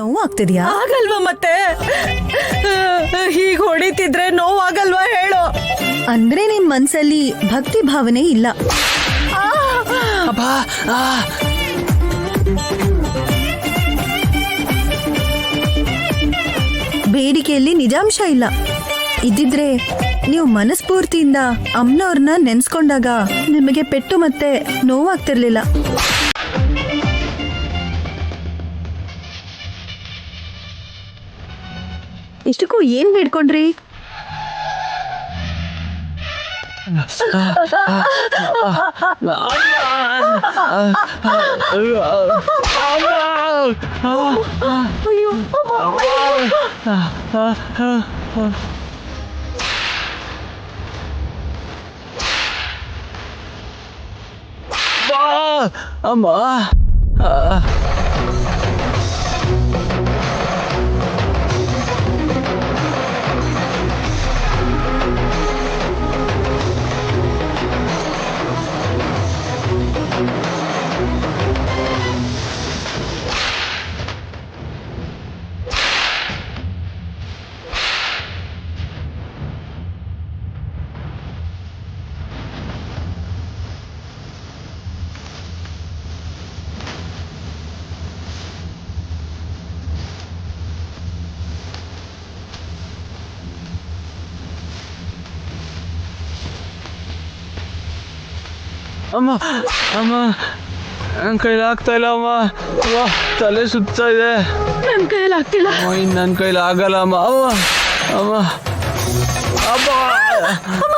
ನೋವು ಆಗ್ತಿದ್ಯಾ? ಆಗಲ್ವಾ ಮತ್ತೆ? ಹೀಗ್ ಹೊಡಿತಿದ್ರೆ ನೋವಾಗಲ್ವಾ ಹೇಳು? ಅಂದ್ರೆ ನಿನ್ ಮನ್ಸಲ್ಲಿ ಭಕ್ತಿ ಭಾವನೆ ಇಲ್ಲ. ಬೇಡಿಕೆಯಲ್ಲಿ ನಿಜಾಂಶ ಇಲ್ಲ. ಇದ್ದಿದ್ರೆ ನೀವು ಮನಸ್ಫೂರ್ತಿಯಿಂದ ಅಮ್ಮನವ್ರನ್ನ ನೆನ್ಸ್ಕೊಂಡಾಗ ನಿಮಗೆ ಪೆಟ್ಟು ಮತ್ತೆ ನೋವಾಗ್ತಿರ್ಲಿಲ್ಲ. ಇಷ್ಟಕ್ಕೂ ಏನ್ ಬೇಡ್ಕೊಂಡ್ರಿ? ಅಮ್ಮ ಅಮ್ಮ ಅಮ್ಮ ನನ್ನ ಕೈಲಿ ಆಗ್ತಾ ಇಲ್ಲ ಅಮ್ಮ. ತಲೆ ಸುತ್ತಾ ಇದೆ. ನನ್ ಕೈಯಲ್ಲಿ ಆಗ್ತಿಲ್ಲ. ನನ್ನ ಕೈಲಿ ಆಗಲ್ಲ ಅಮ್ಮ. ಅಮ್ಮ ಅಮ್ಮ ಅಮ್ಮ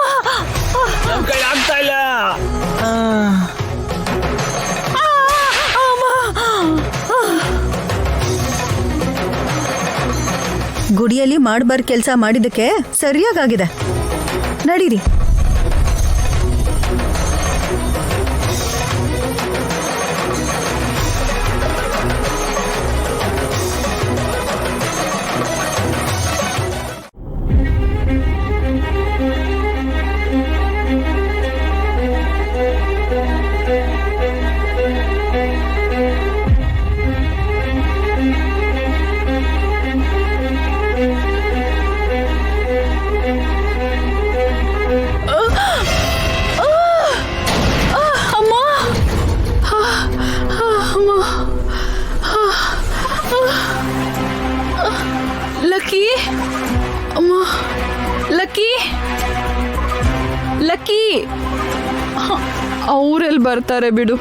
ನನ್ನ ಕೈಲಿ ಆಗ್ತಾ ಇಲ್ಲ. ಗುಡಿಯಲ್ಲಿ ಮಾಡ್ಬಾರ್ದು ಕೆಲಸ ಮಾಡಿದಕ್ಕೆ ಸರಿಯಾಗಿದೆ. ನಡೀರಿ. ಲಕ್ಕಿ, ಅಮ್ಮ, ಲಕ್ಕಿ, ಲಕ್ಕಿ, ಅವರೆಲ್ಲಿ ಬರ್ತಾರೆ ಬಿಡು.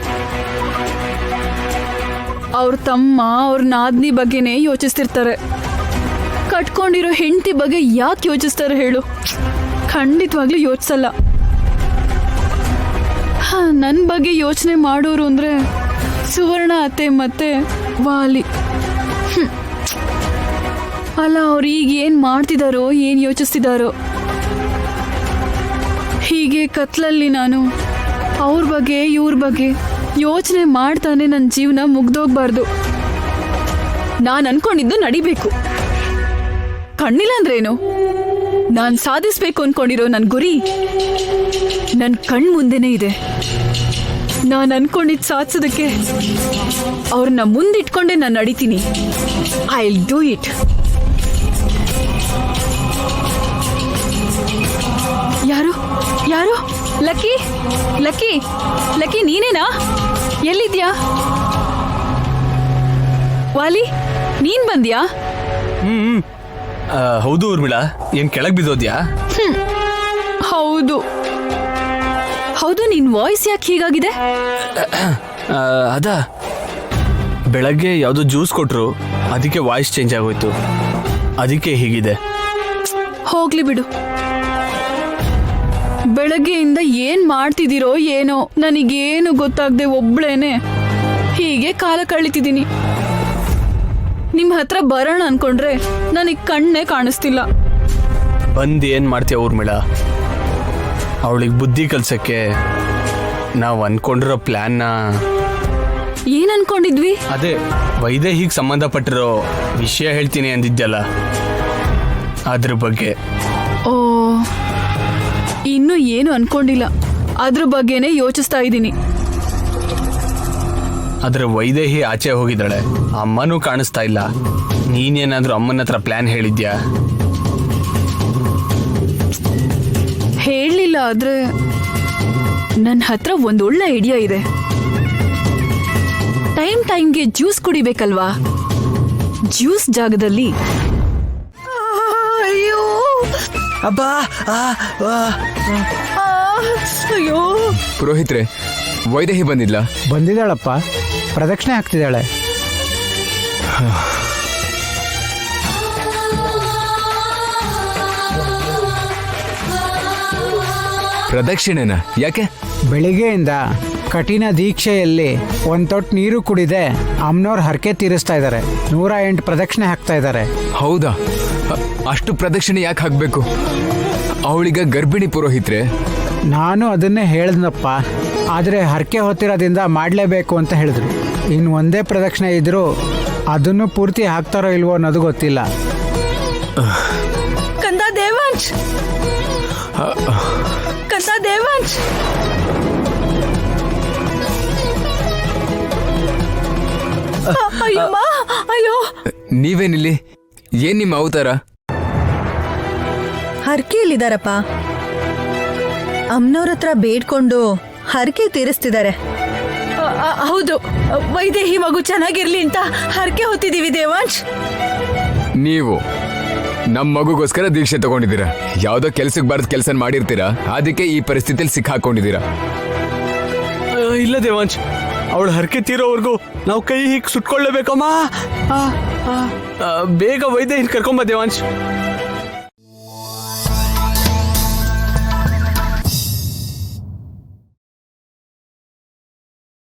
ಅವ್ರ ತಮ್ಮ ಅವ್ರ ನಾದ್ನಿ ಬಗ್ಗೆನೇ ಯೋಚಿಸ್ತಿರ್ತಾರೆ. ಕಟ್ಕೊಂಡಿರೋ ಹೆಂಡತಿ ಬಗ್ಗೆ ಯಾಕೆ ಯೋಚಿಸ್ತಾರೆ ಹೇಳು? ಖಂಡಿತವಾಗ್ಲೂ ಯೋಚಿಸಲ್ಲ. ನನ್ನ ಬಗ್ಗೆ ಯೋಚನೆ ಮಾಡೋರು ಅಂದ್ರೆ ಸುವರ್ಣ ಅತ್ತೆ ಮತ್ತೆ ವಾಲಿ. ಅಲ್ಲ, ಅವ್ರು ಈಗ ಏನು ಮಾಡ್ತಿದಾರೋ, ಏನು ಯೋಚಿಸ್ತಿದಾರೋ. ಹೀಗೆ ಕತ್ಲಲ್ಲಿ ನಾನು ಅವ್ರ ಬಗ್ಗೆ ಇವ್ರ ಬಗ್ಗೆ ಯೋಚನೆ ಮಾಡ್ತಾನೆ ನನ್ನ ಜೀವನ ಮುಗ್ದೋಗ್ಬಾರ್ದು. ನಾನು ಅನ್ಕೊಂಡಿದ್ದು ನಡಿಬೇಕು. ಕಣ್ಣಿಲ್ಲ ಅಂದ್ರೇನು? ನಾನು ಸಾಧಿಸ್ಬೇಕು ಅನ್ಕೊಂಡಿರೋ ನನ್ನ ಗುರಿ ನನ್ನ ಕಣ್ ಮುಂದೆನೇ ಇದೆ. ನಾನು ಅನ್ಕೊಂಡಿದ್ದು ಸಾಧಿಸೋದಕ್ಕೆ ಅವ್ರನ್ನ ಮುಂದಿಟ್ಕೊಂಡೆ ನಾನು ನಡಿತೀನಿ. I will do it. ಯಾರು ಯಾರು? ಲಕ್ಕಿ, ಲಕ್ಕಿ, ಲಕ್ಕಿ, ನೀನೇನಾ? ಎಲ್ಲಿದ್ಯಾ? ವಾಲಿ, ನೀನ್ ಬಂದ್ಯಾ? ಹೌದು ಊರ್ಮಿಳಾ, ಏನ್ ಕೆಳಗ್ ಬಿದ್ದೋದ್ಯಾ? ಹೌದು ಹೌದು. ನಿನ್ ವಾಯ್ಸ್ ಯಾಕೆ ಹೀಗಾಗಿದೆ? ಅದಾ, ಬೆಳಗ್ಗೆ ಯಾವ್ದೋ ಜ್ಯೂಸ್ ಕೊಟ್ರು, ಅದಕ್ಕೆ ವಾಯ್ಸ್ ಚೇಂಜ್ ಆಗೋಯ್ತು. ಅದಕ್ಕೆ ಹೀಗಿದೆ. ಹೋಗ್ಲಿ ಬಿಡು. ಬೆಳಗ್ಗೆಯಿಂದ ಏನ್ ಮಾಡ್ತಿದ್ದೀರೋ ಏನೋ, ನನಗೇನು ಗೊತ್ತಾಗದೆ ಒಬ್ಳೇನೆ ಹೀಗೆ ಕಾಲ ಕಳೀತಿದ್ದೀನಿ. ನಿಮ್ಮ ಹತ್ರ ಬರೋಣ ಅನ್ಕೊಂಡ್ರೆ ನನಗೆ ಕಣ್ಣೇ ಕಾಣಿಸ್ತಿಲ್ಲ. ಬಂದು ಏನ್ ಮಾಡ್ತೀಯ ಊರ್ಮಿಳಾ? ಅವಳಿಗೆ ಬುದ್ಧಿ ಕಲ್ಸಕ್ಕೆ ನಾವು ಅನ್ಕೊಂಡಿರೋ ಪ್ಲಾನ್ನ. ಏನ್ ಅನ್ಕೊಂಡಿದ್ವಿ? ಅದೇ ವೈದೇಹಿಗೆ ಸಂಬಂಧಪಟ್ಟಿರೋ ವಿಷಯ ಹೇಳ್ತೀನಿ ಅಂದಿದ್ಯಲ್ಲ, ಅದ್ರ ಬಗ್ಗೆ. ಓ, ಇನ್ನೂ ಏನು ಅನ್ಕೊಂಡಿಲ್ಲ. ಅದ್ರ ಬಗ್ಗೆನೇ ಯೋಚಿಸ್ತಾ ಇದ್ದೀನಿ. ಆದ್ರೆ ವೈದೇಹಿ ಆಚೆ ಹೋಗಿದ್ದಾಳೆ, ಅಮ್ಮನೂ ಕಾಣಿಸ್ತಾ ಇಲ್ಲ. ನೀನೇನಾದ್ರೂ ಅಮ್ಮನ ಹತ್ರ ಪ್ಲಾನ್ ಹೇಳಿದ್ಯಾ? ಹೇಳಲಿಲ್ಲ, ಆದ್ರೆ ನನ್ನ ಹತ್ರ ಒಂದೊಳ್ಳೆ ಐಡಿಯಾ ಇದೆ. ಟೈಮ್ಗೆ ಜ್ಯೂಸ್ ಕುಡಿಬೇಕಲ್ವಾ? ಜ್ಯೂಸ್ ಜಾಗದಲ್ಲಿ ಅಯ್ಯೋ ಅಬ್ಬಾ ಅಯ್ಯೋ, ಪುರೋಹಿತ್ರೆ, ವೈದೇಹಿ ಬಂದಿಲ್ಲ? ಬಂದಿದ್ದಾಳಪ್ಪ, ಪ್ರದಕ್ಷಿಣೆ ಹಾಕ್ತಿದ್ದಾಳೆ. ಪ್ರದಕ್ಷಿಣೆನ ಯಾಕೆ? ಬೆಳಿಗ್ಗೆಯಿಂದ ಕಠಿಣ ದೀಕ್ಷೆಯಲ್ಲಿ ಒಂದ್ ತೊಟ್ಟು ನೀರು ಕುಡಿದೆ ಅಮ್ಮನವ್ರ ಹರಕೆ ತೀರಿಸ್ತಾ ಇದ್ದಾರೆ. 108 ಪ್ರದಕ್ಷಿಣೆ ಹಾಕ್ತಾ ಇದ್ದಾರೆ. ಹೌದಾ? ಅಷ್ಟು ಪ್ರದಕ್ಷಿಣೆ ಯಾಕೆ ಹಾಕ್ಬೇಕು? ಅವಳಿಗ ಗರ್ಭಿಣಿ ಪುರೋಹಿತ್ರೆ. ನಾನು ಅದನ್ನೇ ಹೇಳ್ದನಪ್ಪ, ಆದರೆ ಹರಕೆ ಹೊತ್ತಿರೋದ್ರಿಂದ ಮಾಡಲೇಬೇಕು ಅಂತ ಹೇಳಿದ್ರು. ಇನ್ನು ಒಂದೇ ಪ್ರದಕ್ಷಿಣೆ ಇದ್ರೂ ಅದನ್ನು ಪೂರ್ತಿ ಹಾಕ್ತಾರೋ ಇಲ್ವೋ ಅನ್ನೋದು ಗೊತ್ತಿಲ್ಲ. ಕಂದ ದೇವಾಂಶ್, ಕಂದ ದೇವಾಂಶ್, ಅಯ್ಯಮ್ಮ, ಅಯ್ಯೋ. ನೀವೇನಿಲ್ಲಿ? ಏನ್ ನಿಮ್ಮ ಅವತಾರ? ಹರಕೆಯಲ್ಲಿದ್ದಾರಪ್ಪ. ಅಮ್ಮನವ್ರ ಹತ್ರ ಬೇಡ್ಕೊಂಡು ಹರಕೆ ತೀರಿಸ್ತಿದ್ದಾರೆ. ಹೌದು, ವೈದೇಹಿ ಮಗು ಚೆನ್ನಾಗಿರ್ಲಿ ಅಂತ ಹರಕೆ ಹೊತ್ತಿದೀವಿ ದೇವಾಂಶ್. ನೀವು ನಮ್ಮ ಮಗುಗೋಸ್ಕರ ದೀಕ್ಷೆ ತಗೊಂಡಿದ್ದೀರಾ. ಯಾವ್ದೋ ಕೆಲ್ಸಕ್ಕೆ ಬಾರ್ದು ಕೆಲಸ ಮಾಡಿರ್ತೀರಾ, ಅದಕ್ಕೆ ಈ ಪರಿಸ್ಥಿತಿಯಲ್ಲಿ ಸಿಕ್ಕಾಕೊಂಡಿದ್ದೀರಾ. ಇಲ್ಲ ದೇವಾಂಶ್, ಅವಳು ಹರಕೆ ತೀರೋವರೆಗೂ ನಾವು ಕೈ ಹೀಗೆ ಸುಟ್ಕೊಳ್ಳೇಬೇಕಮ್ಮ. ಬೇಗ ವೈದ್ಯ ಕರ್ಕೊಂಬ ದೇವಾಂಶ್.